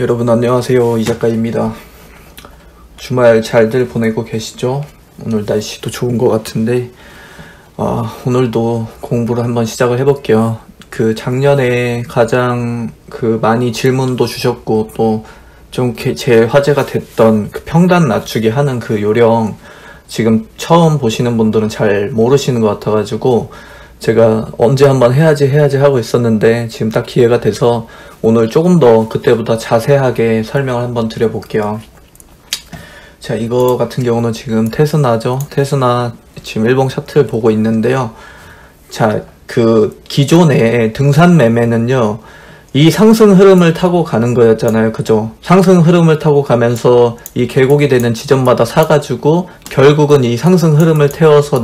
여러분 안녕하세요, 이 작가입니다. 주말 잘들 보내고 계시죠? 오늘 날씨도 좋은 것 같은데 오늘도 공부를 한번 시작을 해볼게요. 작년에 가장 많이 질문도 주셨고 또 좀 제 화제가 됐던 평단 낮추기 하는 요령, 지금 처음 보시는 분들은 잘 모르시는 것 같아가지고 제가 언제 한번 해야지 하고 있었는데 지금 딱 기회가 돼서 오늘 조금 더 그때보다 자세하게 설명을 한번 드려볼게요. 자, 이거 같은 경우는 지금 테스나죠. 테스나 지금 일봉 차트를 보고 있는데요. 자, 기존의 등산 매매는요, 이 상승 흐름을 타고 가는 거였잖아요. 그죠? 상승 흐름을 타고 가면서 이 계곡이 되는 지점마다 사가지고 결국은 이 상승 흐름을 태워서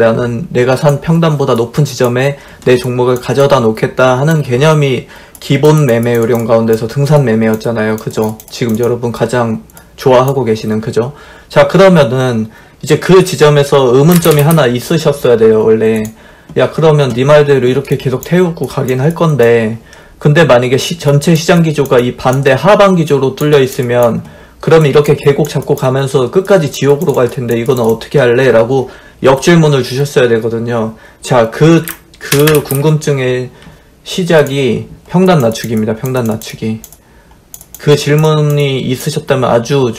내가 산 평단보다 높은 지점에 내 종목을 가져다 놓겠다 하는 개념이 기본 매매 요령 가운데서 등산 매매였잖아요. 그죠? 지금 여러분 가장 좋아하고 계시는, 그죠? 자, 그러면은 이제 그 지점에서 의문점이 하나 있으셨어야 돼요. 원래 야, 그러면 네 말대로 이렇게 계속 태우고 가긴 할 건데, 근데 만약에 전체 시장 기조가 이 반대 하방 기조로 뚫려 있으면 그러면 이렇게 계곡 잡고 가면서 끝까지 지옥으로 갈 텐데 이거는 어떻게 할래? 라고 역질문을 주셨어야 되거든요. 자, 그 궁금증의 시작이 평단 낮추기입니다. 평단 낮추기. 그 질문이 있으셨다면 아주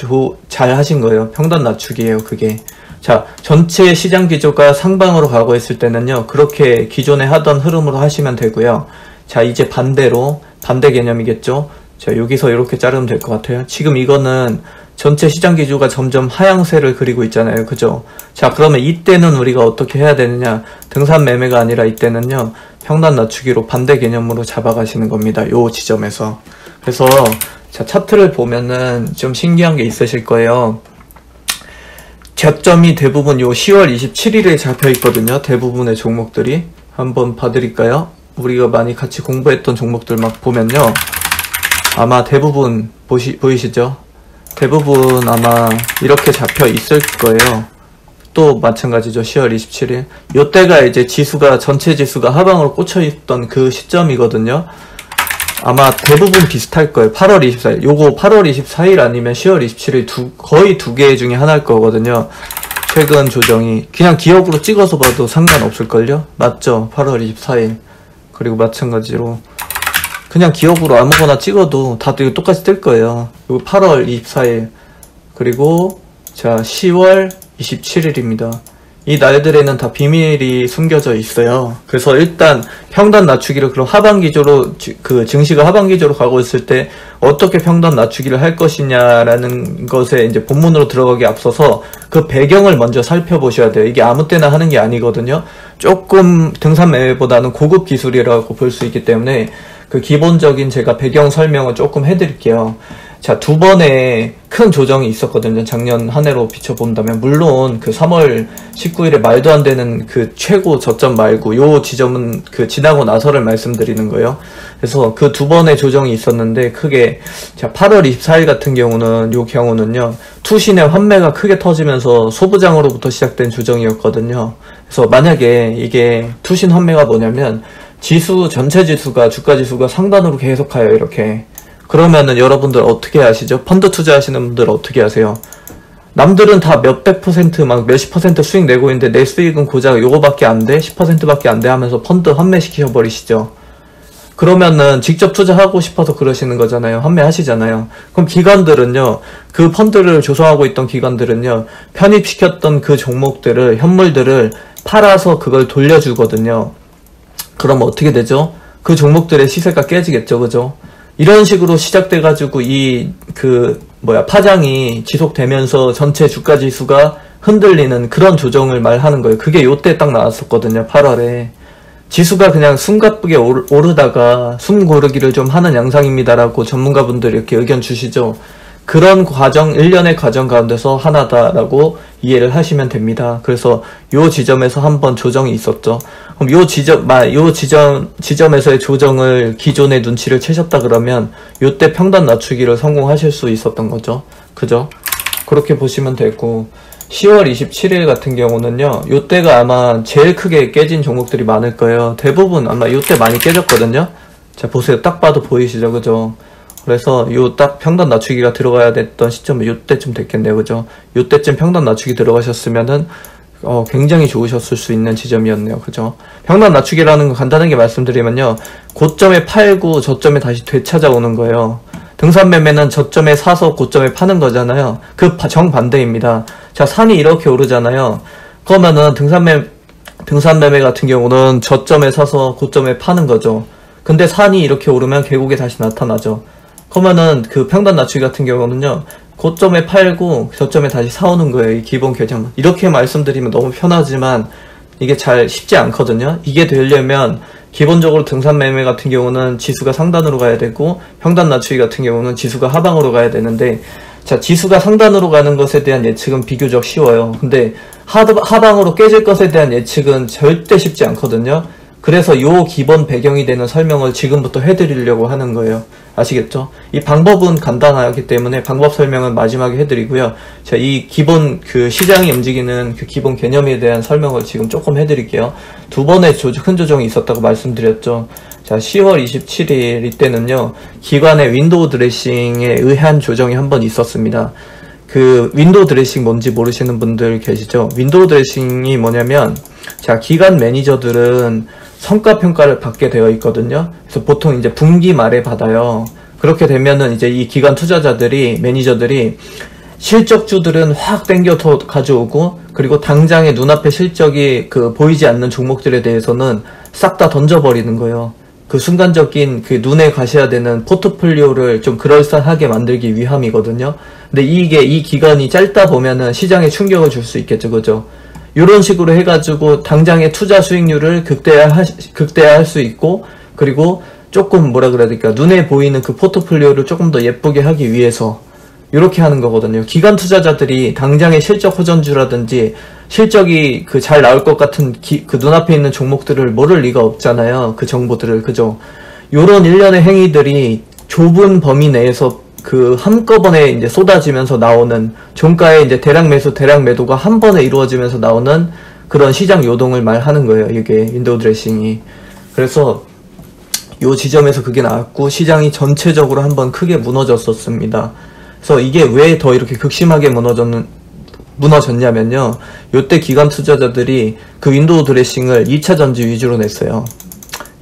잘 하신 거예요. 평단 낮추기예요, 그게. 자, 전체 시장 기조가 상방으로 가고 있을 때는요, 그렇게 기존에 하던 흐름으로 하시면 되고요. 자, 이제 반대로, 반대 개념이겠죠? 자, 여기서 이렇게 자르면 될 것 같아요. 지금 이거는 전체 시장 기조가 점점 하향세를 그리고 있잖아요. 그죠? 자, 그러면 이때는 우리가 어떻게 해야 되느냐? 등산 매매가 아니라 이때는요, 평단 낮추기로 반대 개념으로 잡아가시는 겁니다. 요 지점에서. 그래서, 자, 차트를 보면은 좀 신기한 게 있으실 거예요. 저점이 대부분 요 10월 27일에 잡혀 있거든요. 대부분의 종목들이. 한번 봐드릴까요? 우리가 많이 같이 공부했던 종목들 막 보면요, 아마 대부분 보이시죠? 대부분 아마 이렇게 잡혀 있을 거예요. 또 마찬가지죠. 10월 27일 요때가 이제 전체 지수가 하방으로 꽂혀 있던 그 시점이거든요. 아마 대부분 비슷할 거예요. 8월 24일 요거 8월 24일 아니면 10월 27일 거의 두 개 중에 하나일 거거든요. 최근 조정이 그냥 기억으로 찍어서 봐도 상관없을걸요? 맞죠? 8월 24일. 그리고 마찬가지로 그냥 기억으로 아무거나 찍어도 다들 똑같이 뜰 거예요. 그리고 8월 24일 그리고 자 10월 27일입니다. 이 날들에는 다 비밀이 숨겨져 있어요. 그래서 일단 평단 낮추기를 그럼 하방 기조로 증시가 하방 기조로 가고 있을 때 어떻게 평단 낮추기를 할 것이냐라는 것에 이제 본문으로 들어가기 앞서서 그 배경을 먼저 살펴보셔야 돼요. 이게 아무 때나 하는 게 아니거든요. 조금 등산 매매보다는 고급 기술이라고 볼 수 있기 때문에 그 기본적인 제가 배경 설명을 조금 해드릴게요. 자, 두 번의 큰 조정이 있었거든요. 작년 한 해로 비춰본다면. 물론 3월 19일에 말도 안 되는 최고 저점 말고 요 지점은 지나고 나서를 말씀드리는 거예요. 그래서 그 두 번의 조정이 있었는데 크게, 자, 8월 24일 같은 경우는요, 투신의 환매가 크게 터지면서 소부장으로부터 시작된 조정이었거든요. 그래서 만약에 이게 투신 환매가 뭐냐면 전체 지수가, 주가 지수가 상단으로 계속 가요, 이렇게. 그러면은 여러분들 어떻게 하시죠? 펀드 투자하시는 분들 어떻게 하세요? 남들은 다 몇백 퍼센트, 몇십 퍼센트 수익 내고 있는데 내 수익은 고작 요거밖에 안 돼? 10%밖에 안 돼? 하면서 펀드 환매시켜 버리시죠. 그러면은 직접 투자하고 싶어서 그러시는 거잖아요. 환매하시잖아요. 그럼 기관들은요, 그 펀드를 조성하고 있던 기관들은요, 편입시켰던 그 종목들을, 현물들을 팔아서 그걸 돌려주거든요. 그럼 어떻게 되죠? 그 종목들의 시세가 깨지겠죠. 그죠? 이런 식으로 시작돼가지고 파장이 지속되면서 전체 주가 지수가 흔들리는 그런 조정을 말하는 거예요. 그게 요때 딱 나왔었거든요. 8월에. 지수가 그냥 숨가쁘게 오르다가 숨 고르기를 좀 하는 양상입니다라고 전문가분들이 이렇게 의견 주시죠. 그런 과정, 일련의 과정 가운데서 하나다라고 이해를 하시면 됩니다. 그래서 요 지점에서 한번 조정이 있었죠. 그럼 요 지점에서의 조정을 기존의 눈치를 채셨다 그러면 요때 평단 낮추기를 성공하실 수 있었던 거죠. 그죠? 그렇게 보시면 되고, 10월 27일 같은 경우는요, 요때가 아마 제일 크게 깨진 종목들이 많을 거예요. 대부분 아마 요때 많이 깨졌거든요. 자, 보세요. 딱 봐도 보이시죠? 그죠? 그래서 요 딱 평단 낮추기가 들어가야 됐던 시점은 요때쯤 됐겠네요. 그죠? 요때쯤 평단 낮추기 들어가셨으면은 굉장히 좋으셨을 수 있는 지점이었네요. 그죠? 평단 낮추기라는 거 간단하게 말씀드리면요. 고점에 팔고 저점에 다시 되찾아오는 거예요. 등산매매는 저점에 사서 고점에 파는 거잖아요. 그 정반대입니다. 자, 산이 이렇게 오르잖아요. 그러면은 등산매매 같은 경우는 저점에 사서 고점에 파는 거죠. 근데 산이 이렇게 오르면 계곡에 다시 나타나죠. 그러면은 그 평단 낮추기 같은 경우는요. 고점에 팔고 저점에 다시 사오는 거예요. 이 기본 개념은. 이렇게 말씀드리면 너무 편하지만 이게 잘 쉽지 않거든요. 이게 되려면 기본적으로 등산매매 같은 경우는 지수가 상단으로 가야 되고 평단 낮추기 같은 경우는 지수가 하방으로 가야 되는데, 자, 지수가 상단으로 가는 것에 대한 예측은 비교적 쉬워요. 근데 하방으로 깨질 것에 대한 예측은 절대 쉽지 않거든요. 그래서 요 기본 배경이 되는 설명을 지금부터 해드리려고 하는 거예요. 아시겠죠? 이 방법은 간단하기 때문에 방법 설명은 마지막에 해드리고요. 자, 이 기본 그 시장이 움직이는 그 기본 개념에 대한 설명을 지금 조금 해드릴게요. 두 번의 큰 조정이 있었다고 말씀드렸죠. 자, 10월 27일 이때는요, 기관의 윈도우 드레싱에 의한 조정이 한 번 있었습니다. 그 윈도우 드레싱 뭔지 모르시는 분들 계시죠? 윈도우 드레싱이 뭐냐면, 자, 기관 매니저들은 성과평가를 받게 되어 있거든요. 그래서 보통 이제 분기 말에 받아요. 그렇게 되면은 이제 이 기관 투자자들이, 매니저들이 실적주들은 확 땡겨 가져오고, 그리고 당장의 눈앞에 실적이 보이지 않는 종목들에 대해서는 싹 다 던져버리는 거예요. 그 순간적인 그 눈에 가셔야 되는 포트폴리오를 좀 그럴싸하게 만들기 위함이거든요. 근데 이게 이 기간이 짧다 보면은 시장에 충격을 줄 수 있겠죠. 그죠? 이런 식으로 해가지고 당장의 투자 수익률을 극대화할 수 있고, 그리고 조금 뭐라 그래야 될까, 눈에 보이는 그 포트폴리오를 조금 더 예쁘게 하기 위해서 이렇게 하는 거거든요. 기관 투자자들이 당장의 실적 호전주라든지 실적이 잘 나올 것 같은 그 눈앞에 있는 종목들을 모를 리가 없잖아요. 그 정보들을. 그죠? 요런 일련의 행위들이 좁은 범위 내에서 한꺼번에 이제 쏟아지면서 나오는, 종가의 이제 대량 매수, 대량 매도가 한 번에 이루어지면서 나오는 그런 시장 요동을 말하는 거예요. 이게 윈도우 드레싱이. 그래서 요 지점에서 그게 나왔고, 시장이 전체적으로 한번 크게 무너졌었습니다. 그래서 이게 왜 더 이렇게 극심하게 무너졌냐면요. 요때 기관 투자자들이 그 윈도우 드레싱을 2차 전지 위주로 냈어요.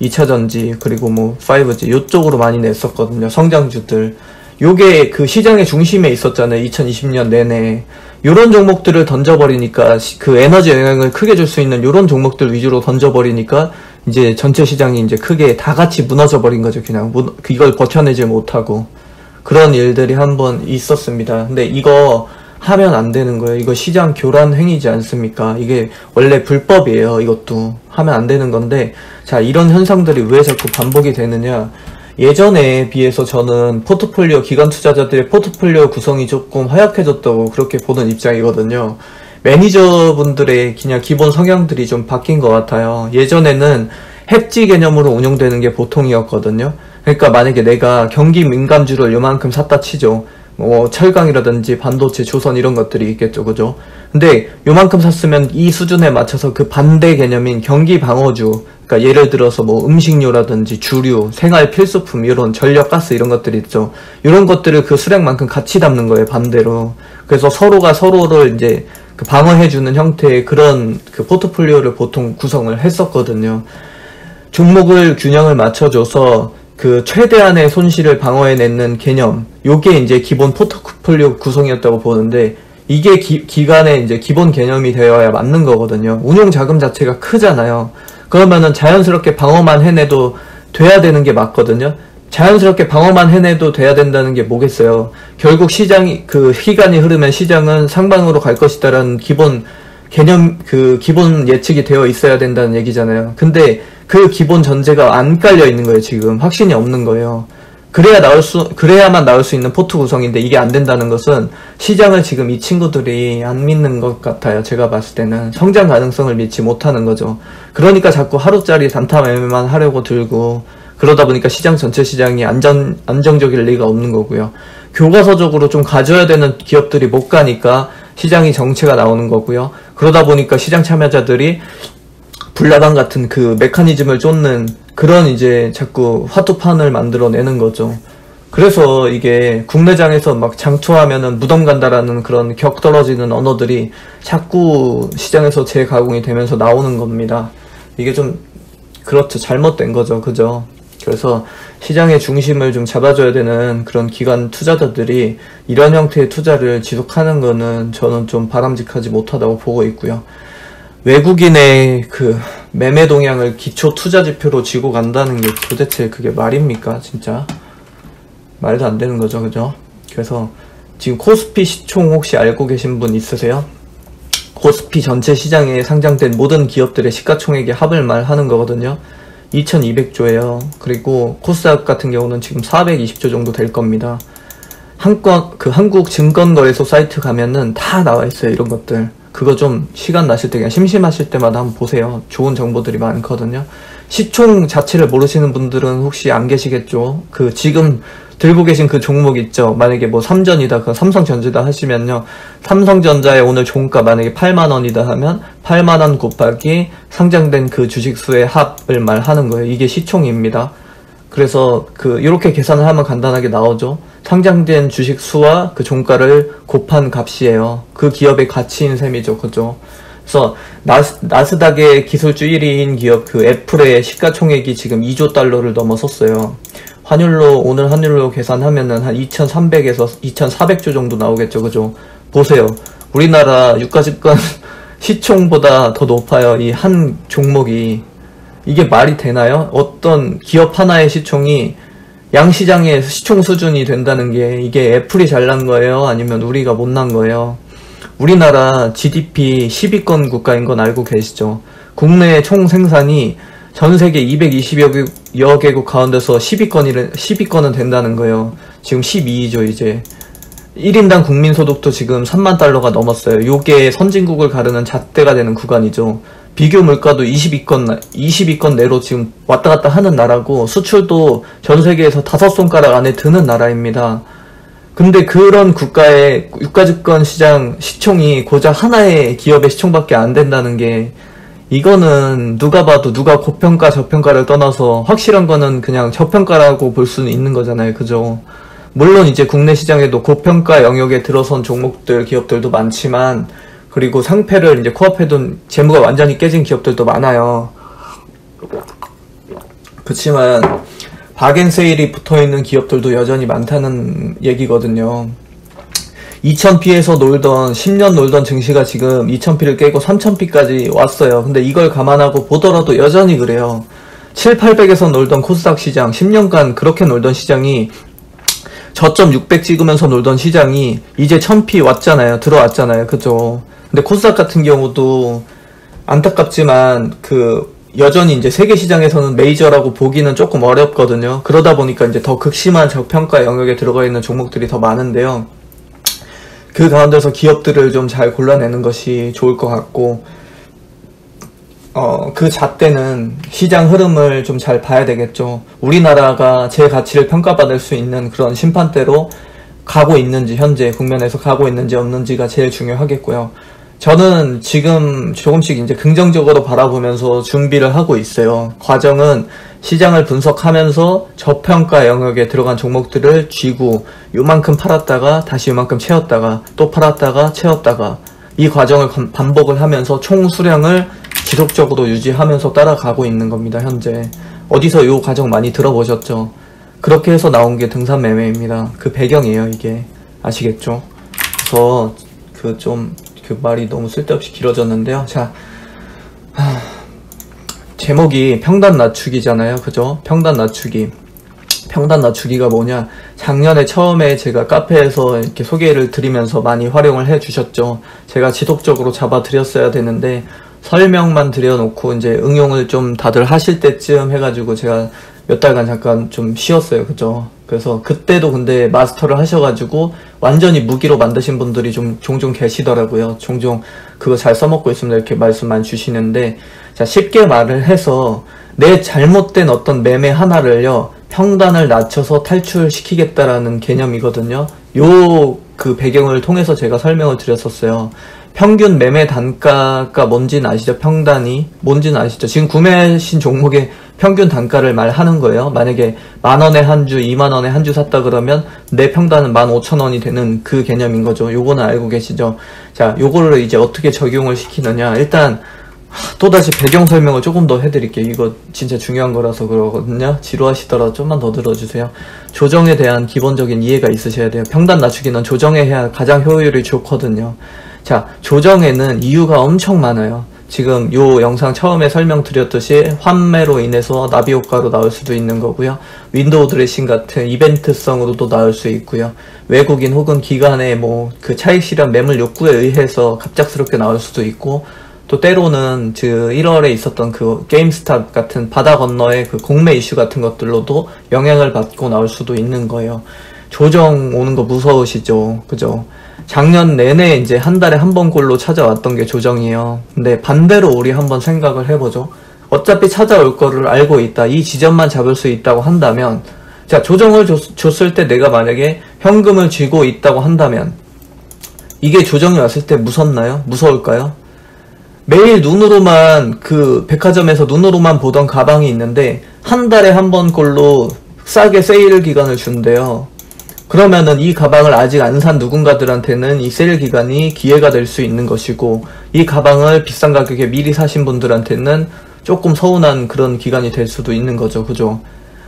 2차 전지, 그리고 뭐 5G 요쪽으로 많이 냈었거든요. 성장주들. 요게 그 시장의 중심에 있었잖아요. 2020년 내내. 요런 종목들을 던져버리니까, 그 에너지 영향을 크게 줄 수 있는 요런 종목들 위주로 던져버리니까 이제 전체 시장이 이제 크게 다 같이 무너져 버린 거죠. 그냥 이걸 버텨내지 못하고. 그런 일들이 한번 있었습니다. 근데 이거 하면 안 되는 거예요. 이거 시장 교란 행위지 않습니까? 이게 원래 불법이에요. 이것도 하면 안 되는 건데, 자, 이런 현상들이 왜 자꾸 반복이 되느냐. 예전에 비해서 저는 기관 투자자들의 포트폴리오 구성이 조금 허약해졌다고 그렇게 보는 입장이거든요. 매니저분들의 그냥 기본 성향들이 좀 바뀐 것 같아요. 예전에는 해지 개념으로 운용되는 게 보통이었거든요. 그러니까 만약에 내가 경기 민감주를 요만큼 샀다 치죠. 뭐 철강이라든지 반도체, 조선 이런 것들이 있겠죠. 그죠? 근데 요만큼 샀으면 이 수준에 맞춰서 그 반대 개념인 경기 방어주, 그러니까 예를 들어서 뭐 음식료라든지 주류, 생활 필수품, 이런 전력, 가스 이런 것들이 있죠. 이런 것들을 그 수량만큼 같이 담는 거예요. 반대로. 그래서 서로가 서로를 이제 방어해주는 형태의 그런 포트폴리오를 보통 구성을 했었거든요. 종목을 균형을 맞춰줘서 최대한의 손실을 방어해내는 개념, 요게 이제 기본 포트폴리오 구성이었다고 보는데, 이게 기간의 이제 기본 개념이 되어야 맞는 거거든요. 운용 자금 자체가 크잖아요. 그러면은 자연스럽게 방어만 해내도 돼야 되는 게 맞거든요. 자연스럽게 방어만 해내도 돼야 된다는 게 뭐겠어요. 결국 시간이 흐르면 시장은 상방으로 갈 것이다라는 기본 개념, 기본 예측이 되어 있어야 된다는 얘기잖아요. 근데 그 기본 전제가 안 깔려 있는 거예요. 지금 확신이 없는 거예요. 그래야만 나올 수 있는 포트 구성인데 이게 안 된다는 것은 시장을 지금 이 친구들이 안 믿는 것 같아요. 제가 봤을 때는 성장 가능성을 믿지 못하는 거죠. 그러니까 자꾸 하루짜리 단타 매매만 하려고 들고, 그러다 보니까 시장 전체 시장이 안정적일 리가 없는 거고요. 교과서적으로 좀 가져야 되는 기업들이 못 가니까 시장이 정체가 나오는 거고요. 그러다 보니까 시장 참여자들이 불나방 같은 메커니즘을 쫓는 그런 이제 자꾸 화투판을 만들어내는 거죠. 그래서 이게 국내장에서 막 장투하면은 무덤 간다라는 그런 격 떨어지는 언어들이 자꾸 시장에서 재가공이 되면서 나오는 겁니다. 이게 좀 그렇죠. 잘못된 거죠. 그죠? 그래서 시장의 중심을 좀 잡아줘야 되는 그런 기관 투자자들이 이런 형태의 투자를 지속하는 거는 저는 좀 바람직하지 못하다고 보고 있고요. 외국인의 그 매매 동향을 기초 투자 지표로 쥐고 간다는 게 도대체 그게 말입니까? 진짜 말도 안 되는 거죠. 그죠? 그래서 지금 코스피 시총 혹시 알고 계신 분 있으세요? 코스피 전체 시장에 상장된 모든 기업들의 시가총액의 합을 말하는 거거든요. 2200조예요. 그리고 코스닥 같은 경우는 지금 420조 정도 될 겁니다. 한국 증권거래소 사이트 가면은 다 나와 있어요. 이런 것들. 그거 좀 시간 나실 때 그냥 심심하실 때마다 한번 보세요. 좋은 정보들이 많거든요. 시총 자체를 모르시는 분들은 혹시 안 계시겠죠? 그 지금 들고 계신 그 종목 있죠? 만약에 뭐 삼전이다, 그 삼성전자다 하시면요. 삼성전자의 오늘 종가 만약에 8만원이다 하면 8만원 곱하기 상장된 그 주식수의 합을 말하는 거예요. 이게 시총입니다. 그래서 이렇게 계산을 하면 간단하게 나오죠. 상장된 주식수와 그 종가를 곱한 값이에요. 그 기업의 가치인 셈이죠. 그죠? 그래서 나스닥의 기술주 1위인 기업 그 애플의 시가총액이 지금 2조 달러를 넘어섰어요. 오늘 환율로 계산하면은 한 2,300에서 2,400조 정도 나오겠죠. 그죠? 보세요. 우리나라 유가집권 시총보다 더 높아요. 이 한 종목이. 이게 말이 되나요? 어떤 기업 하나의 시총이 양시장의 시총 수준이 된다는 게 이게 애플이 잘난 거예요? 아니면 우리가 못난 거예요? 우리나라 GDP 10위권 국가인 건 알고 계시죠? 국내 총 생산이 전 세계 220여 개국 가운데서 10위권은 된다는 거예요. 지금 12위죠, 이제. 1인당 국민소득도 지금 3만 달러가 넘었어요. 요게 선진국을 가르는 잣대가 되는 구간이죠. 비교 물가도 20위권 내로 지금 왔다 갔다 하는 나라고, 수출도 전 세계에서 5손가락 안에 드는 나라입니다. 근데 그런 국가의 유가증권 시장 시총이 고작 하나의 기업의 시총밖에 안 된다는 게, 이거는 누가 봐도 누가 고평가 저평가를 떠나서 확실한 거는 그냥 저평가라고 볼 수는 있는 거잖아요. 그죠? 물론 이제 국내 시장에도 고평가 영역에 들어선 종목들, 기업들도 많지만, 그리고 상패를 이제 코앞에 둔 재무가 완전히 깨진 기업들도 많아요. 그렇지만 박앤세일이 붙어있는 기업들도 여전히 많다는 얘기거든요. 2000P에서 10년 놀던 증시가 지금 2000P를 깨고 3000P까지 왔어요. 근데 이걸 감안하고 보더라도 여전히 그래요. 7, 800에서 놀던 코스닥 시장, 10년간 그렇게 놀던 시장이 저점 600 찍으면서 놀던 시장이 이제 1000P 왔잖아요. 들어왔잖아요. 그죠? 근데 코스닥 같은 경우도 안타깝지만 여전히 이제 세계 시장에서는 메이저라고 보기는 조금 어렵거든요. 그러다 보니까 이제 더 극심한 저평가 영역에 들어가 있는 종목들이 더 많은데요. 그 가운데서 기업들을 좀 잘 골라내는 것이 좋을 것 같고, 그 잣대는 시장 흐름을 좀 잘 봐야 되겠죠. 우리나라가 제 가치를 평가받을 수 있는 그런 심판대로 가고 있는지, 현재 국면에서 가고 있는지 없는지가 제일 중요하겠고요. 저는 지금 조금씩 이제 긍정적으로 바라보면서 준비를 하고 있어요. 과정은 시장을 분석하면서 저평가 영역에 들어간 종목들을 쥐고 요만큼 팔았다가 다시 요만큼 채웠다가 또 팔았다가 채웠다가 이 과정을 반복을 하면서 총 수량을 지속적으로 유지하면서 따라가고 있는 겁니다. 현재 어디서 요 과정 많이 들어보셨죠? 그렇게 해서 나온 게 등산 매매입니다. 그 배경이에요. 이게 아시겠죠? 그래서 그 말이 너무 쓸데없이 길어졌는데요. 자, 제목이 평단 낮추기잖아요. 그죠? 평단 낮추기. 평단 낮추기가 뭐냐? 작년에 처음에 제가 카페에서 이렇게 소개를 드리면서 많이 활용을 해 주셨죠. 제가 지속적으로 잡아 드렸어야 되는데 설명만 드려놓고 이제 응용을 좀 다들 하실 때쯤 해가지고 제가 몇 달간 잠깐 좀 쉬었어요. 그죠? 그래서 그때도 근데 마스터를 하셔가지고 완전히 무기로 만드신 분들이 좀 종종 계시더라고요. 종종 그거 잘 써먹고 있습니다. 이렇게 말씀만 주시는데, 자, 쉽게 말을 해서 내 잘못된 어떤 매매 하나를요, 평단을 낮춰서 탈출시키겠다라는 개념이거든요. 그 배경을 통해서 제가 설명을 드렸었어요. 평균 매매 단가가 뭔지는 아시죠? 평단이 뭔지는 아시죠? 지금 구매하신 종목의 평균 단가를 말하는 거예요. 만약에 10,000원에 한 주, 20,000원에 한 주 샀다 그러면 내 평단은 15,000원이 되는 그 개념인 거죠. 요거는 알고 계시죠? 자, 요거를 이제 어떻게 적용을 시키느냐. 일단 또다시 배경 설명을 조금 더 해드릴게요. 이거 진짜 중요한 거라서 그러거든요. 지루하시더라도 좀만 더 들어주세요. 조정에 대한 기본적인 이해가 있으셔야 돼요. 평단 낮추기는 조정에 해야 가장 효율이 좋거든요. 자, 조정에는 이유가 엄청 많아요. 지금 요 영상 처음에 설명드렸듯이 환매로 인해서 나비 효과로 나올 수도 있는 거고요. 윈도우 드레싱 같은 이벤트성으로도 나올 수 있고요. 외국인 혹은 기관의 뭐 그 차익 실현 매물 욕구에 의해서 갑작스럽게 나올 수도 있고, 또 때로는 그 1월에 있었던 그 게임스탑 같은 바다 건너의 그 공매 이슈 같은 것들로도 영향을 받고 나올 수도 있는 거예요. 조정 오는 거 무서우시죠? 그죠? 작년 내내 이제 한 달에 한 번꼴로 찾아왔던 게 조정이에요. 근데 반대로 우리 한번 생각을 해보죠. 어차피 찾아올 거를 알고 있다. 이 지점만 잡을 수 있다고 한다면, 자, 조정을 줬을 때 내가 만약에 현금을 쥐고 있다고 한다면, 이게 조정이 왔을 때 무섭나요? 무서울까요? 매일 눈으로만 그 백화점에서 눈으로만 보던 가방이 있는데 한 달에 한 번꼴로 싸게 세일 기간을 준대요. 그러면은 이 가방을 아직 안 산 누군가들한테는 이 세일 기간이 기회가 될 수 있는 것이고, 이 가방을 비싼 가격에 미리 사신 분들한테는 조금 서운한 그런 기간이 될 수도 있는 거죠. 그죠?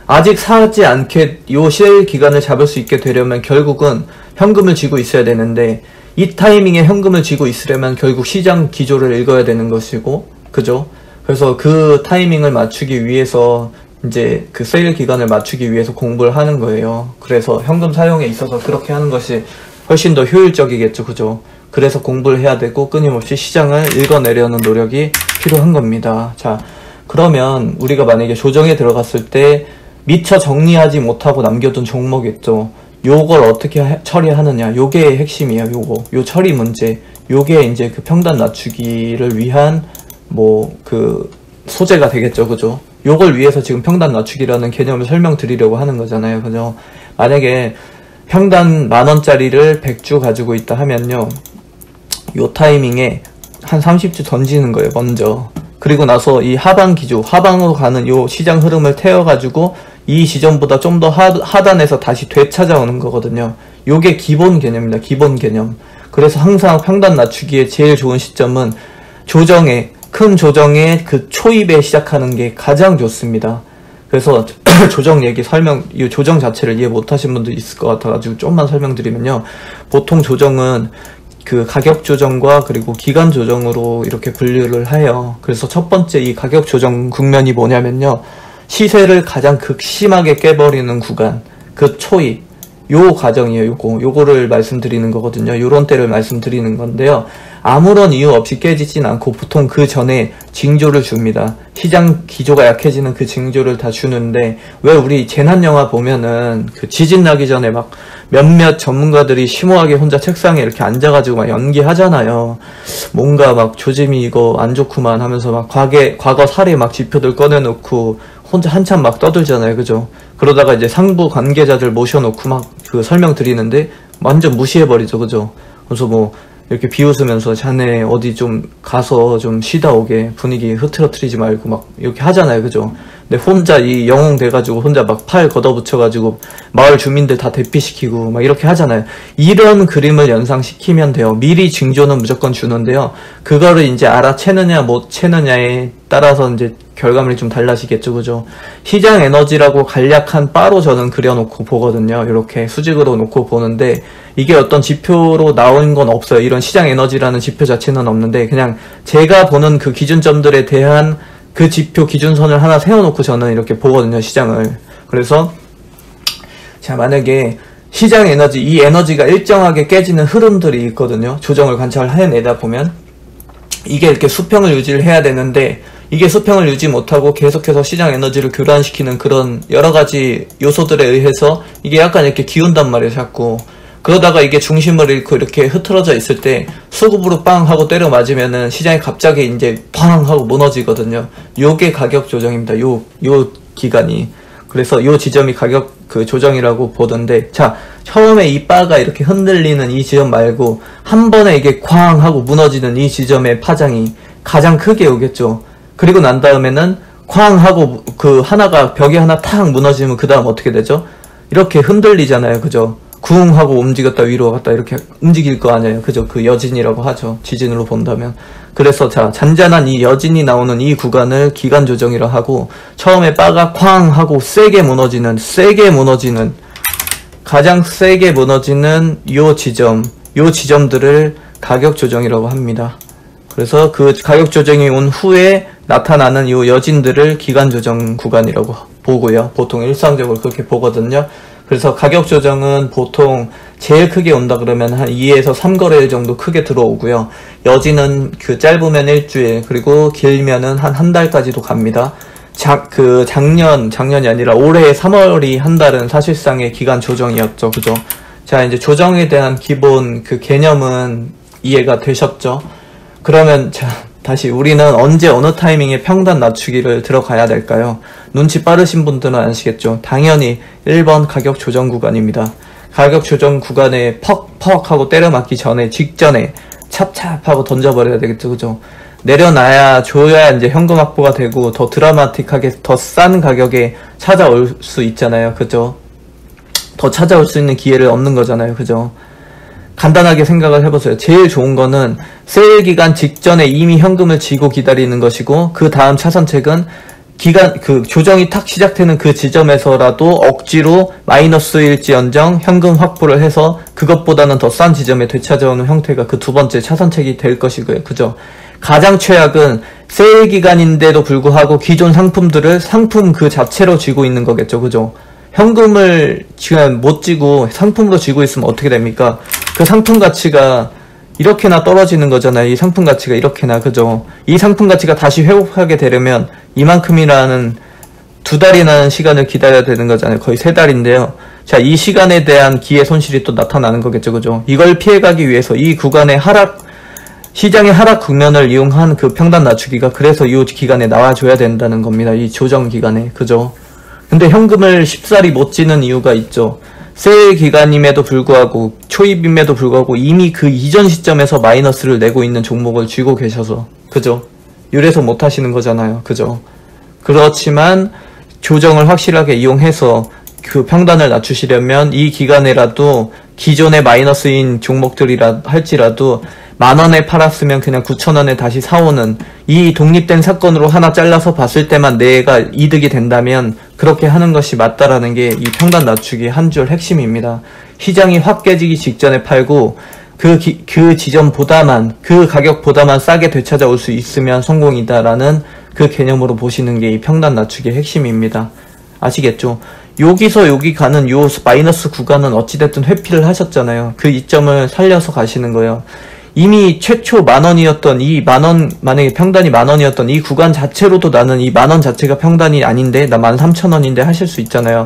아직 사지 않게 요 세일 기간을 잡을 수 있게 되려면 결국은 현금을 쥐고 있어야 되는데, 이 타이밍에 현금을 쥐고 있으려면 결국 시장 기조를 읽어야 되는 것이고, 그죠? 그래서 그 타이밍을 맞추기 위해서 이제 그 세일 기간을 맞추기 위해서 공부를 하는 거예요. 그래서 현금 사용에 있어서 그렇게 하는 것이 훨씬 더 효율적이겠죠. 그죠? 그래서 공부를 해야 되고 끊임없이 시장을 읽어내려는 노력이 필요한 겁니다. 자, 그러면 우리가 만약에 조정에 들어갔을 때 미처 정리하지 못하고 남겨둔 종목 있죠. 요걸 어떻게 처리하느냐. 요게 핵심이에요. 요 처리 문제. 요게 이제 그 평단 낮추기를 위한 뭐 그 소재가 되겠죠. 그죠? 요걸 위해서 지금 평단 낮추기라는 개념을 설명드리려고 하는 거잖아요. 그죠? 만약에 평단 10,000원짜리를 100주 가지고 있다 하면요, 요 타이밍에 한 30주 던지는 거예요. 먼저. 그리고 나서 이 하방 기조, 하방으로 가는 요 시장 흐름을 태워가지고 이 지점보다 좀 더 하단에서 다시 되찾아오는 거거든요. 요게 기본 개념입니다. 기본 개념. 그래서 항상 평단 낮추기에 제일 좋은 시점은 큰 조정의 그 초입에 시작하는 게 가장 좋습니다. 그래서 조정 얘기 이 조정 자체를 이해 못하신 분도 있을 것 같아가지고 좀만 설명드리면요. 보통 조정은 그 가격 조정과 그리고 기간 조정으로 이렇게 분류를 해요. 그래서 첫 번째 이 가격 조정 국면이 뭐냐면요, 시세를 가장 극심하게 깨버리는 구간, 그 초입, 요 과정이에요. 요거를 말씀드리는 거거든요. 요런 때를 말씀드리는 건데요. 아무런 이유 없이 깨지진 않고 보통 그 전에 징조를 줍니다. 시장 기조가 약해지는 그 징조를 다 주는데, 왜 우리 재난 영화 보면은 그 지진 나기 전에 막 몇몇 전문가들이 심오하게 혼자 책상에 이렇게 앉아가지고 막 연기하잖아요. 뭔가 막 조짐이 이거 안 좋구만 하면서 막 과거 사례 막 지표들 꺼내놓고 혼자 한참 막 떠들잖아요. 그죠? 그러다가 이제 상부 관계자들 모셔놓고 막 그 설명 드리는데 완전 무시해버리죠. 그죠? 그래서 뭐 이렇게 비웃으면서 자네 어디 좀 가서 좀 쉬다 오게, 분위기 흐트러뜨리지 말고 막 이렇게 하잖아요. 그죠? 근데 혼자 이 영웅 돼가지고 혼자 막 팔 걷어붙여가지고 마을 주민들 다 대피시키고 막 이렇게 하잖아요. 이런 그림을 연상시키면 돼요. 미리 징조는 무조건 주는데요. 그거를 이제 알아채느냐 못 채느냐에 따라서 이제 결과물이 좀 달라지겠죠. 그죠? 시장 에너지라고 간략한 바로 저는 그려놓고 보거든요. 이렇게 수직으로 놓고 보는데 이게 어떤 지표로 나온 건 없어요. 이런 시장 에너지라는 지표 자체는 없는데 그냥 제가 보는 그 기준점들에 대한 그 지표 기준선을 하나 세워놓고 저는 이렇게 보거든요. 시장을. 그래서 자, 만약에 시장 에너지, 이 에너지가 일정하게 깨지는 흐름들이 있거든요. 조정을 관찰해내다 보면 이게 이렇게 수평을 유지를 해야 되는데, 이게 수평을 유지 못하고 계속해서 시장 에너지를 교란시키는 그런 여러가지 요소들에 의해서 이게 약간 이렇게 기운단 말이에요. 자꾸. 그러다가 이게 중심을 잃고 이렇게 흐트러져 있을 때 수급으로 빵 하고 때려 맞으면은 시장이 갑자기 이제 팡 하고 무너지거든요. 요게 가격 조정입니다. 요 기간이. 그래서 요 지점이 가격 그 조정이라고 보던데, 자, 처음에 이 바가 이렇게 흔들리는 이 지점 말고 한 번에 이게 쾅 하고 무너지는 이 지점의 파장이 가장 크게 오겠죠. 그리고 난 다음에는 쾅 하고 그 하나가 벽이 하나 탁 무너지면 그 다음 어떻게 되죠? 이렇게 흔들리잖아요. 그죠? 쿵 하고 움직였다 위로 갔다 이렇게 움직일 거 아니에요. 그죠? 그 여진이라고 하죠. 지진으로 본다면. 그래서 자, 잔잔한 이 여진이 나오는 이 구간을 기간 조정이라 하고, 처음에 바가 쾅 하고 세게 무너지는 가장 세게 무너지는 요 지점들을 가격 조정이라고 합니다. 그래서 그 가격 조정이 온 후에 나타나는 요 여진들을 기간 조정 구간이라고 보고요. 보통 일상적으로 그렇게 보거든요. 그래서 가격 조정은 보통 제일 크게 온다 그러면 한 2에서 3거래일 정도 크게 들어오고요. 여진은 그 짧으면 일주일, 그리고 길면은 한 달까지도 갑니다. 작년이 아니라 올해 3월이 한 달은 사실상의 기간 조정이었죠. 그죠? 자, 이제 조정에 대한 기본 그 개념은 이해가 되셨죠? 그러면 자, 다시 우리는 언제 어느 타이밍에 평단 낮추기를 들어가야 될까요? 눈치 빠르신 분들은 아시겠죠? 당연히 1번 가격 조정 구간입니다. 가격 조정 구간에 퍽퍽 하고 때려 맞기 전에, 직전에 찹찹하고 던져버려야 되겠죠. 그죠? 내려놔야 줘야 이제 현금 확보가 되고 더 드라마틱하게 더 싼 가격에 찾아올 수 있잖아요. 그죠? 더 찾아올 수 있는 기회를 얻는 거잖아요. 그죠? 간단하게 생각을 해보세요. 제일 좋은 거는 세일 기간 직전에 이미 현금을 쥐고 기다리는 것이고, 그 다음 차선책은 그 조정이 탁 시작되는 그 지점에서라도 억지로 마이너스일지언정 현금 확보를 해서 그것보다는 더 싼 지점에 되찾아오는 형태가 그 두 번째 차선책이 될 것이고요. 그죠? 가장 최악은 세일 기간인데도 불구하고 기존 상품들을 상품 그 자체로 쥐고 있는 거겠죠. 그죠? 현금을 지금 못 쥐고 상품으로 쥐고 있으면 어떻게 됩니까? 그 상품 가치가 이렇게나 떨어지는 거잖아요. 이 상품 가치가 이렇게나. 그죠? 이 상품 가치가 다시 회복하게 되려면 이만큼이라는 2달이라는 시간을 기다려야 되는 거잖아요. 거의 3달인데요. 자, 이 시간에 대한 기회 손실이 또 나타나는 거겠죠. 그죠? 이걸 피해가기 위해서 이 구간의 시장의 하락 국면을 이용한 그 평단 낮추기가 그래서 이 기간에 나와줘야 된다는 겁니다. 이 조정 기간에. 그죠? 근데 현금을 쉽사리 못 쥐는 이유가 있죠. 세일 기간임에도 불구하고, 초입임에도 불구하고 이미 그 이전 시점에서 마이너스를 내고 있는 종목을 쥐고 계셔서. 그죠? 이래서 못 하시는 거잖아요. 그죠? 그렇지만 조정을 확실하게 이용해서 그 평단을 낮추시려면 이 기간에라도 기존의 마이너스인 종목들이라 할지라도 10,000원에 팔았으면 그냥 9,000원에 다시 사오는, 이 독립된 사건으로 하나 잘라서 봤을 때만 내가 이득이 된다면 그렇게 하는 것이 맞다라는 게 이 평단 낮추기 한 줄 핵심입니다. 시장이 확 깨지기 직전에 팔고 그 지점보다만, 그 가격보다만 싸게 되찾아올 수 있으면 성공이다라는 그 개념으로 보시는 게 이 평단 낮추기의 핵심입니다. 아시겠죠? 여기서 여기 가는 요 마이너스 구간은 어찌됐든 회피를 하셨잖아요. 그 이점을 살려서 가시는 거예요. 이미 최초 10,000원이었던 이 10,000원, 만약에 평단이 10,000원이었던 이 구간 자체로도 나는 이 10,000원 자체가 평단이 아닌데 나 13,000원인데 하실 수 있잖아요.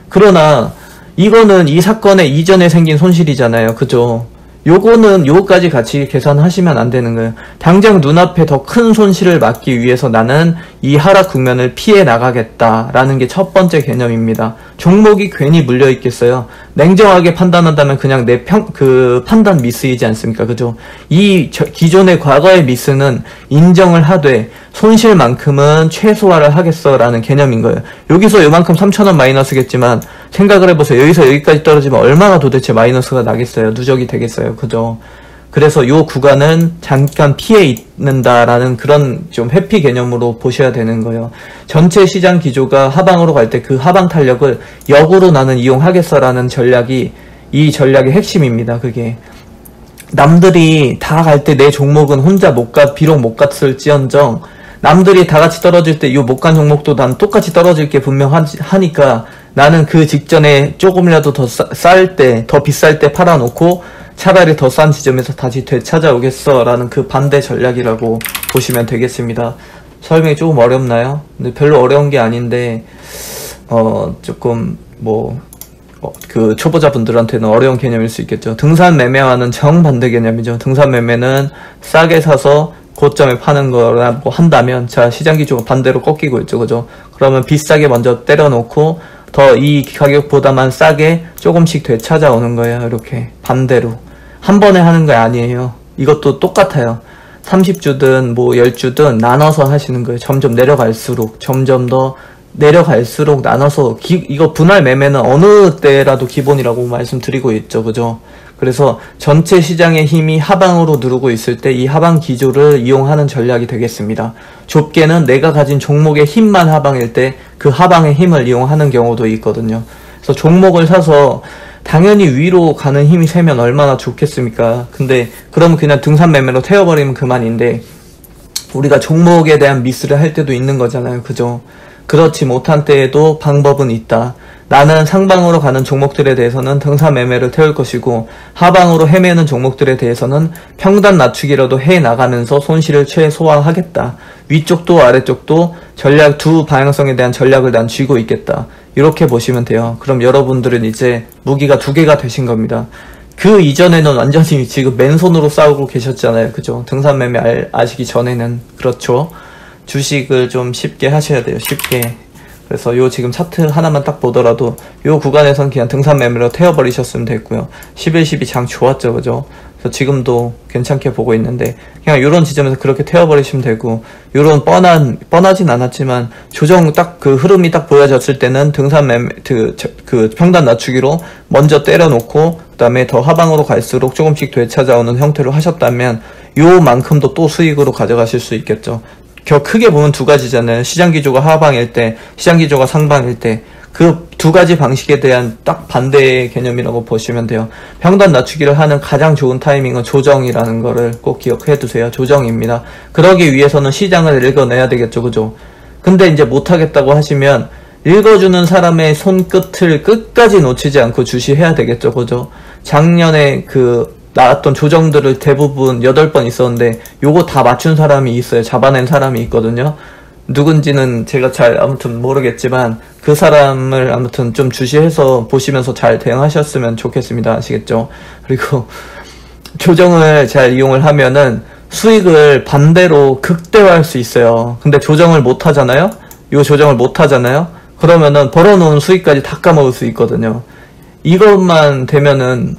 그러나 이거는 이 사건의 이전에 생긴 손실이잖아요. 그죠? 요거까지 같이 계산하시면 안 되는 거예요. 당장 눈앞에 더 큰 손실을 막기 위해서 나는 이 하락 국면을 피해 나가겠다라는 게 첫 번째 개념입니다. 종목이 괜히 물려 있겠어요. 냉정하게 판단한다면 그냥 내 판단 미스이지 않습니까? 그죠? 기존의 과거의 미스는 인정을 하되 손실만큼은 최소화를 하겠어라는 개념인 거예요. 여기서 요만큼 3,000원 마이너스겠지만 생각을 해보세요. 여기서 여기까지 떨어지면 얼마나 도대체 마이너스가 나겠어요? 누적이 되겠어요? 그죠? 그래서 요 구간은 잠깐 피해 있는다라는 그런 좀 회피 개념으로 보셔야 되는 거예요. 전체 시장 기조가 하방으로 갈 때 그 하방 탄력을 역으로 나는 이용하겠어라는 전략이 이 전략의 핵심입니다. 그게 남들이 다 갈 때 내 종목은 혼자 비록 못 갔을지언정 남들이 다 같이 떨어질 때 요 못 간 종목도 난 똑같이 떨어질 게 분명하니까 나는 그 직전에 조금이라도 더 비쌀 때 팔아놓고 차라리 더 싼 지점에서 다시 되찾아오겠어 라는 그 반대 전략이라고 보시면 되겠습니다. 설명이 조금 어렵나요? 근데 별로 어려운 게 아닌데 조금 그 초보자분들한테는 어려운 개념일 수 있겠죠. 등산 매매와는 정반대 개념이죠. 등산 매매는 싸게 사서 고점에 파는 거라고 한다면, 자, 시장 기조가 반대로 꺾이고 있죠, 그죠? 그러면 비싸게 먼저 때려놓고 더 이 가격보다만 싸게 조금씩 되찾아오는 거예요. 이렇게 반대로 한 번에 하는 거 아니에요. 이것도 똑같아요. 30주든 뭐 10주든 나눠서 하시는 거예요. 점점 내려갈수록, 점점 더 내려갈수록 나눠서, 이거 분할 매매는 어느 때라도 기본이라고 말씀드리고 있죠, 그죠? 그래서 전체 시장의 힘이 하방으로 누르고 있을 때 이 하방 기조를 이용하는 전략이 되겠습니다. 좁게는 내가 가진 종목의 힘만 하방일 때 그 하방의 힘을 이용하는 경우도 있거든요. 그래서 종목을 사서 당연히 위로 가는 힘이 세면 얼마나 좋겠습니까? 근데 그러면 그냥 등산 매매로 태워버리면 그만인데, 우리가 종목에 대한 미스를 할 때도 있는 거잖아요, 그죠? 그렇지 못한 때에도 방법은 있다. 나는 상방으로 가는 종목들에 대해서는 등산 매매를 태울 것이고, 하방으로 헤매는 종목들에 대해서는 평단 낮추기라도 해 나가면서 손실을 최소화하겠다. 위쪽도 아래쪽도 전략, 두 방향성에 대한 전략을 난 쥐고 있겠다. 이렇게 보시면 돼요. 그럼 여러분들은 이제 무기가 2개가 되신 겁니다. 그 이전에는 완전히 지금 맨손으로 싸우고 계셨잖아요, 그죠? 등산 매매 아시기 전에는. 그렇죠? 주식을 좀 쉽게 하셔야 돼요, 쉽게. 그래서 요 지금 차트 하나만 딱 보더라도 요 구간에선 그냥 등산 매매로 태워버리셨으면 됐고요. 11, 12 장 좋았죠, 그죠? 그래서 지금도 괜찮게 보고 있는데, 그냥 요런 지점에서 그렇게 태워버리시면 되고, 요런 뻔하진 않았지만 조정 딱 그 흐름이 딱 보여졌을 때는 등산 매매, 그 평단 낮추기로 먼저 때려놓고 그 다음에 더 하방으로 갈수록 조금씩 되찾아오는 형태로 하셨다면 요만큼도 또 수익으로 가져가실 수 있겠죠. 크게 보면 2가지잖아요. 시장 기조가 하방일 때, 시장 기조가 상방일 때, 그 2가지 방식에 대한 딱 반대의 개념이라고 보시면 돼요. 평단 낮추기를 하는 가장 좋은 타이밍은 조정이라는 거를 꼭 기억해 두세요. 조정입니다. 그러기 위해서는 시장을 읽어내야 되겠죠, 그죠? 근데 이제 못하겠다고 하시면 읽어주는 사람의 손끝을 끝까지 놓치지 않고 주시해야 되겠죠, 그죠? 작년에 나왔던 조정들을 대부분 8번 있었는데 요거 다 맞춘 사람이 있어요. 잡아낸 사람이 있거든요. 누군지는 제가 잘 아무튼 모르겠지만 그 사람을 아무튼 좀 주시해서 보시면서 잘 대응하셨으면 좋겠습니다. 아시겠죠? 그리고 조정을 잘 이용을 하면은 수익을 반대로 극대화할 수 있어요. 근데 조정을 못 하잖아요? 요 조정을 못 하잖아요? 그러면은 벌어놓은 수익까지 다 까먹을 수 있거든요. 이것만 되면은,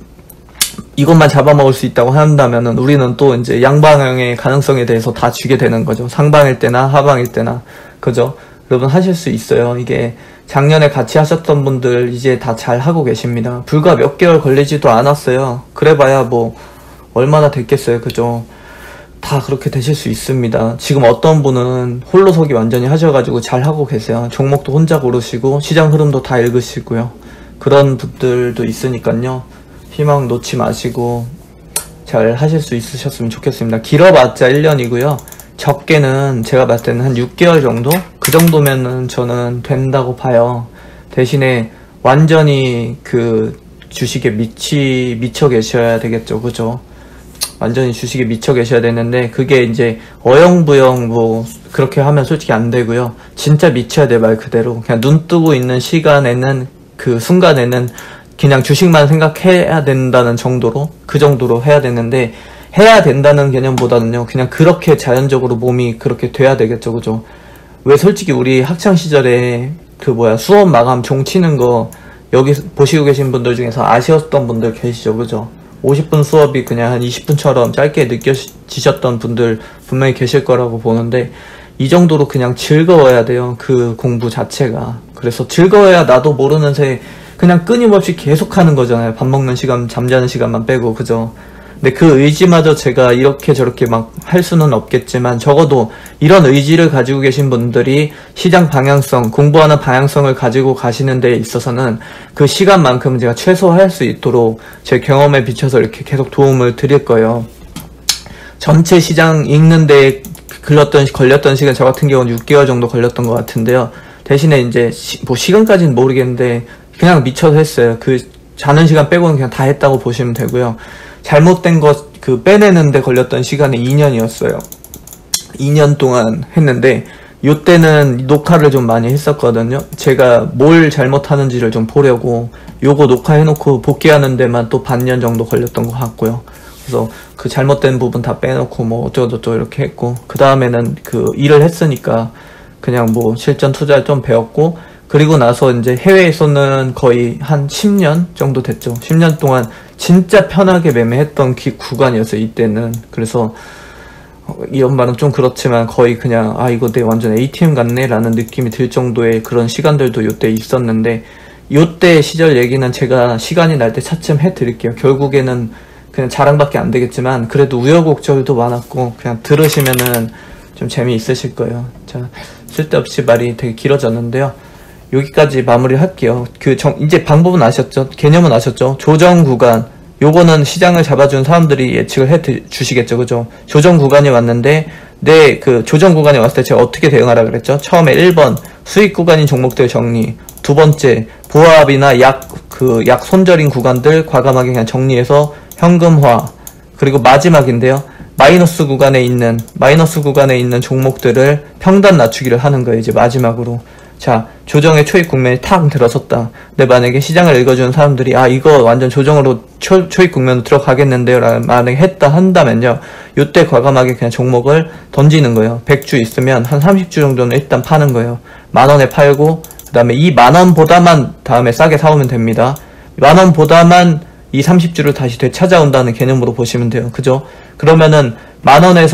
이것만 잡아먹을 수 있다고 한다면은 우리는 또 이제 양방향의 가능성에 대해서 다 쥐게 되는 거죠. 상방일 때나 하방일 때나. 그죠? 여러분 하실 수 있어요. 이게 작년에 같이 하셨던 분들 이제 다 잘 하고 계십니다. 불과 몇 개월 걸리지도 않았어요. 그래봐야 뭐 얼마나 됐겠어요. 그죠? 다 그렇게 되실 수 있습니다. 지금 어떤 분은 홀로서기 완전히 하셔가지고 잘 하고 계세요. 종목도 혼자 고르시고 시장 흐름도 다 읽으시고요. 그런 분들도 있으니까요. 희망 놓지 마시고 잘 하실 수 있으셨으면 좋겠습니다. 길어봤자 1년이고요. 적게는 제가 봤을 때는 한 6개월 정도? 그 정도면은 저는 된다고 봐요. 대신에 완전히 그 주식에 미쳐 계셔야 되겠죠. 그죠? 완전히 주식에 미쳐 계셔야 되는데 그게 이제 어영부영 뭐 그렇게 하면 솔직히 안 되고요. 진짜 미쳐야 돼, 말 그대로. 그냥 눈 뜨고 있는 시간에는, 그 순간에는 그냥 주식만 생각해야 된다는 정도로, 그 정도로 해야 되는데, 해야 된다는 개념보다는요, 그냥 그렇게 자연적으로 몸이 그렇게 돼야 되겠죠, 그죠? 왜 솔직히 우리 학창시절에 수업 마감 종 치는 거 여기 보시고 계신 분들 중에서 아쉬웠던 분들 계시죠, 그죠? 50분 수업이 그냥 한 20분처럼 짧게 느껴지셨던 분들 분명히 계실 거라고 보는데, 이 정도로 그냥 즐거워야 돼요, 그 공부 자체가. 그래서 즐거워야 나도 모르는 새에 그냥 끊임없이 계속 하는 거잖아요. 밥 먹는 시간, 잠자는 시간만 빼고, 그죠? 근데 그 의지마저 제가 이렇게 저렇게 막 할 수는 없겠지만, 적어도 이런 의지를 가지고 계신 분들이 시장 방향성, 공부하는 방향성을 가지고 가시는 데 있어서는 그 시간만큼은 제가 최소화할 수 있도록 제 경험에 비춰서 이렇게 계속 도움을 드릴 거예요. 전체 시장 읽는 데 걸렸던 시간, 저 같은 경우는 6개월 정도 걸렸던 것 같은데요. 대신에 이제 시간까지는 모르겠는데 그냥 미쳐서 했어요. 그 자는 시간 빼고는 그냥 다 했다고 보시면 되고요. 잘못된 것 빼내는데 걸렸던 시간이 2년이었어요. 2년 동안 했는데, 요때는 녹화를 좀 많이 했었거든요. 제가 뭘 잘못하는지를 좀 보려고 요거 녹화해놓고 복귀하는 데만 또 반년 정도 걸렸던 것 같고요. 그래서 그 잘못된 부분 다 빼놓고 뭐 어쩌고저쩌고 이렇게 했고, 그 다음에는 그 일을 했으니까 그냥 뭐 실전 투자를 좀 배웠고, 그리고 나서 이제 해외에서는 거의 한 10년 정도 됐죠. 10년 동안 진짜 편하게 매매했던 구간이었어요, 이때는. 그래서 이런 말은 좀 그렇지만 거의 그냥 이거 내 완전 ATM 같네 라는 느낌이 들 정도의 그런 시간들도 요때 있었는데, 요때 시절 얘기는 제가 시간이 날 때 차츰 해드릴게요. 결국에는 그냥 자랑밖에 안 되겠지만 그래도 우여곡절도 많았고, 그냥 들으시면은 좀 재미있으실 거예요. 자, 쓸데없이 말이 되게 길어졌는데요. 여기까지 마무리 할게요. 이제 방법은 아셨죠? 개념은 아셨죠? 조정 구간. 요거는 시장을 잡아준 사람들이 예측을 해 주시겠죠. 그죠? 조정 구간이 왔는데, 그 조정 구간이 왔을 때 제가 어떻게 대응하라 그랬죠? 처음에 1번, 수익 구간인 종목들 정리. 두 번째, 보합이나 약 손절인 구간들 과감하게 그냥 정리해서 현금화. 그리고 마지막인데요. 마이너스 구간에 있는 종목들을 평단 낮추기를 하는 거예요. 이제 마지막으로. 자, 조정의 초입 국면이 탁 들어섰다. 근데 만약에 시장을 읽어주는 사람들이 이거 완전 조정으로 초입 국면으로 들어가겠는데요 라는 만약에 한다면요, 요때 과감하게 그냥 종목을 던지는 거예요. 100주 있으면 한 30주 정도는 일단 파는 거예요. 만원에 팔고, 그 다음에 이 만원보다만 다음에 싸게 사오면 됩니다. 만원보다만 이 30주를 다시 되찾아온다는 개념으로 보시면 돼요. 그죠? 그러면은 만원에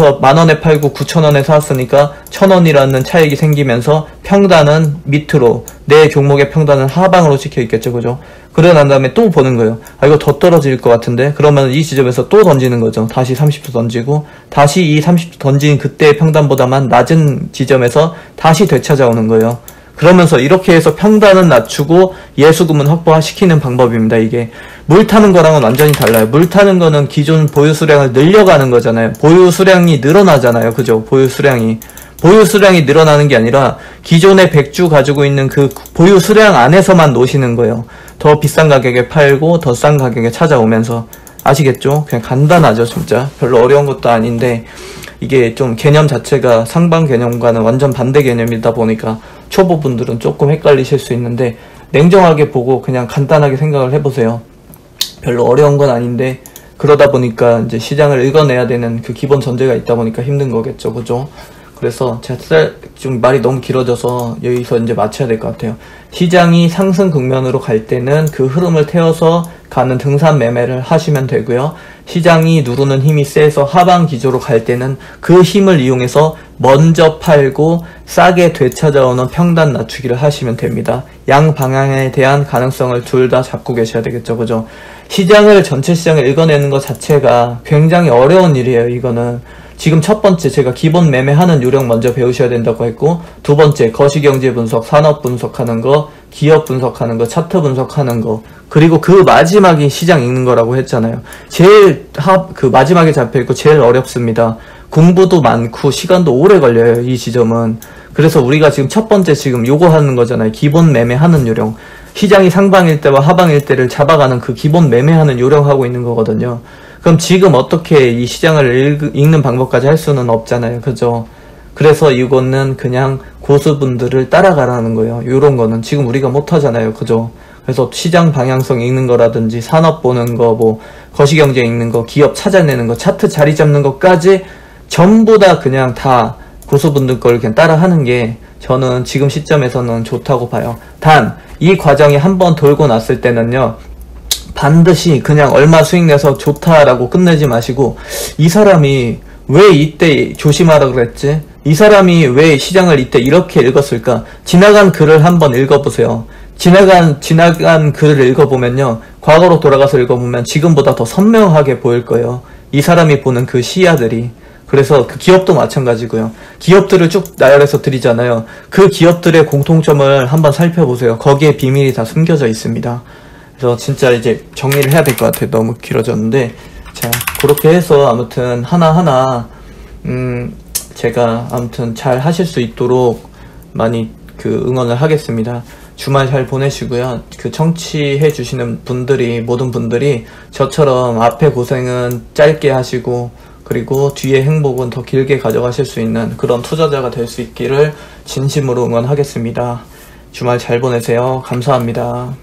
팔고 9,000원에 사왔으니까 1,000원이라는 차익이 생기면서 평단은 밑으로, 내 종목의 평단은 하방으로 찍혀 있겠죠. 그죠? 그러고 난 다음에 또 보는 거예요. 이거 더 떨어질 것 같은데? 그러면 이 지점에서 또 던지는 거죠. 다시 30주 던지고, 다시 이 30주 던진 그때의 평단보다만 낮은 지점에서 다시 되찾아오는 거예요. 그러면서 이렇게 해서 평단은 낮추고 예수금은 확보시키는 방법입니다. 이게 물 타는 거랑은 완전히 달라요. 물 타는 거는 기존 보유 수량을 늘려가는 거잖아요. 보유 수량이 늘어나잖아요. 그죠? 보유 수량이 늘어나는 게 아니라 기존의 100주 가지고 있는 그 보유 수량 안에서만 노시는 거예요. 더 비싼 가격에 팔고 더 싼 가격에 찾아오면서. 아시겠죠? 그냥 간단하죠. 진짜 별로 어려운 것도 아닌데, 이게 좀 개념 자체가 상방 개념과는 완전 반대 개념이다 보니까 초보분들은 조금 헷갈리실 수 있는데, 냉정하게 보고 그냥 간단하게 생각을 해보세요. 별로 어려운 건 아닌데, 그러다 보니까 이제 시장을 읽어내야 되는 그 기본 전제가 있다 보니까 힘든 거겠죠. 그죠? 그래서 제가 좀 말이 너무 길어져서 여기서 이제 마쳐야 될 것 같아요. 시장이 상승 국면으로 갈 때는 그 흐름을 태워서 가는 등산 매매를 하시면 되고요. 시장이 누르는 힘이 세서 하방 기조로 갈 때는 그 힘을 이용해서 먼저 팔고 싸게 되찾아오는 평단 낮추기를 하시면 됩니다. 양 방향에 대한 가능성을 둘 다 잡고 계셔야 되겠죠. 그죠? 전체 시장을 읽어내는 것 자체가 굉장히 어려운 일이에요. 이거는. 지금 첫 번째 제가 기본 매매하는 요령 먼저 배우셔야 된다고 했고, 두 번째 거시경제 분석, 산업 분석하는 거, 기업 분석하는 거, 차트 분석하는 거, 그리고 그 마지막이 시장 읽는 거라고 했잖아요. 그 마지막에 잡혀있고 제일 어렵습니다. 공부도 많고 시간도 오래 걸려요. 이 지점은. 그래서 우리가 지금 첫 번째 요거 하는 거잖아요. 기본 매매하는 요령. 시장이 상방일 때와 하방일 때를 잡아가는 그 기본 매매하는 요령하고 있는 거거든요. 그럼 지금 어떻게 이 시장을 읽는 방법까지 할 수는 없잖아요. 그죠? 그래서 이거는 그냥 고수분들을 따라가라는 거예요. 요런 거는 지금 우리가 못하잖아요. 그죠? 그래서 시장 방향성 읽는 거라든지 산업 보는 거, 뭐 거시경제 읽는 거, 기업 찾아내는 거, 차트 자리 잡는 것까지 전부 다 그냥 다 고수분들 걸 그냥 따라하는 게 저는 지금 시점에서는 좋다고 봐요. 단 이 과정이 한번 돌고 났을 때는요, 반드시 그냥 얼마 수익 내서 좋다라고 끝내지 마시고, 이 사람이 왜 이때 조심하라 그랬지? 이 사람이 왜 시장을 이때 이렇게 읽었을까? 지나간 글을 한번 읽어보세요. 지나간 글을 읽어보면요, 과거로 돌아가서 읽어보면 지금보다 더 선명하게 보일 거예요. 이 사람이 보는 그 시야들이. 그래서 그 기업도 마찬가지고요. 기업들을 쭉 나열해서 드리잖아요. 그 기업들의 공통점을 한번 살펴보세요. 거기에 비밀이 다 숨겨져 있습니다. 그래서 진짜 이제 정리를 해야 될 것 같아요. 너무 길어졌는데. 자, 그렇게 해서 아무튼 하나하나 제가 아무튼 잘 하실 수 있도록 많이 응원을 하겠습니다. 주말 잘 보내시고요. 청취해 주시는 분들이, 모든 분들이 저처럼 앞에 고생은 짧게 하시고, 그리고 뒤에 행복은 더 길게 가져가실 수 있는 그런 투자자가 될 수 있기를 진심으로 응원하겠습니다. 주말 잘 보내세요. 감사합니다.